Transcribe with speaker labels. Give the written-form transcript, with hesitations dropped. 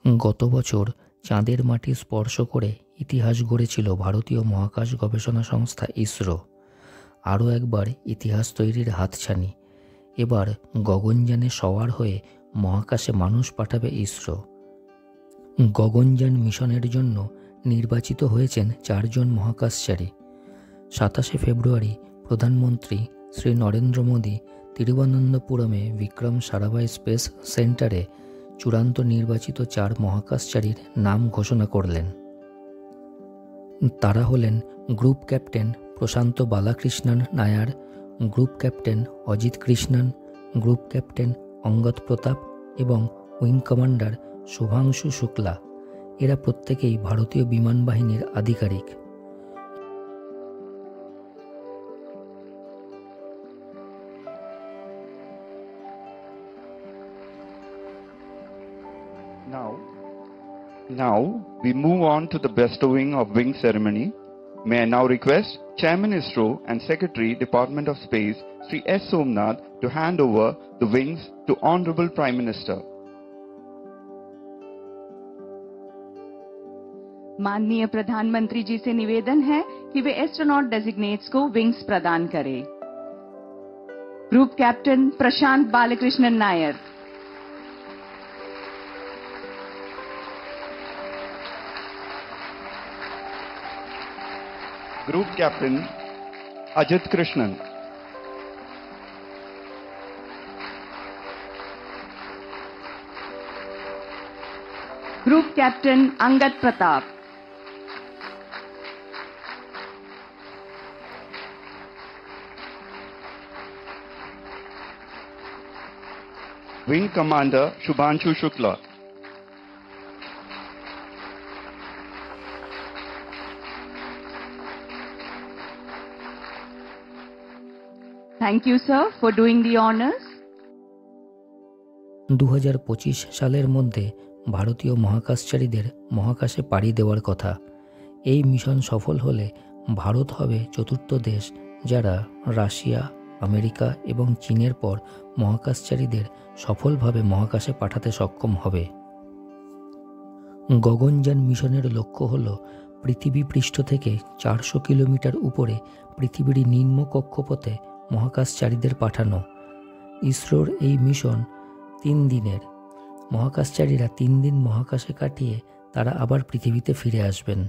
Speaker 1: গত বছর চাঁদের মাটি স্পর্শ করে ইতিহাস গড়েছিল ভারতীয় মহাকাশ গবেষণা সংস্থা ইসরো। আরও একবার ইতিহাস তৈরির হাতছানি। এবার গগনযানে সওয়ার হয়ে মহাকাশে মানুষ পাঠাবে ইসরো। গগনযান মিশনের জন্য নির্বাচিত হয়েছেন 4 জন মহাকাশচারী। 27শে ফেব্রুয়ারি প্রধানমন্ত্রী শ্রী নরেন্দ্র মোদী তিরুবনন্তপুরমে বিক্রম সারাভাই স্পেস সেন্টারে চূড়ান্ত নির্বাচিত 4 মহাকাশচারীর নাম ঘোষণা করলেন। তারা হলেন group captain Prashant Balakrishnan Nair, group captain Ajit Krishnan, group captain Angad Pratap এবং উইং কমান্ডার শুভাংশু শুক্লা। এরা প্রত্যেকেই ভারতীয় বিমান বাহিনীর আধিকারিক।
Speaker 2: Now we move on to the bestowing of wing ceremony. May I now request Chairman ISRO and Secretary Department of Space Sri S. Somnath to hand over the wings to Honorable Prime Minister.
Speaker 3: माननीय प्रधानमंत्री जी से निवेदन है कि वे astronaut डेजिग्नेट्स को wings प्रदान करें। Group captain Prashant Balakrishnan Nair,
Speaker 2: Group Captain Ajit Krishnan,
Speaker 3: group captain Angad Pratap,
Speaker 2: Wing Commander Shubhanshu Shukla,
Speaker 3: Thank you, sir, for doing the honors.
Speaker 1: 2025 সালের মধ্যে ভারতীয় মহাকাশচারীদের মহাকাশে পাড়ি দেওয়ার কথা। এই মিশন সফল হলে ভারত হবে চতুর্থ দেশ যারা রাশিয়া, আমেরিকা এবং চীনের পর মহাকাশচারীদের সফলভাবে মহাকাশে পাঠাতে সক্ষম হবে। গগনযান মিশনের লক্ষ্য হল পৃথিবী পৃষ্ঠ থেকে 400 কিলোমিটার উপরে পৃথিবীর নিম্ন কক্ষপথে মহাকাশচারীদের পাঠানো। ইসরোর এই মিশন 3 দিনের। মহাকাশচারীরা 3 দিন মহাকাশে কাটিয়ে তারা আবার পৃথিবীতে ফিরে আসবেন।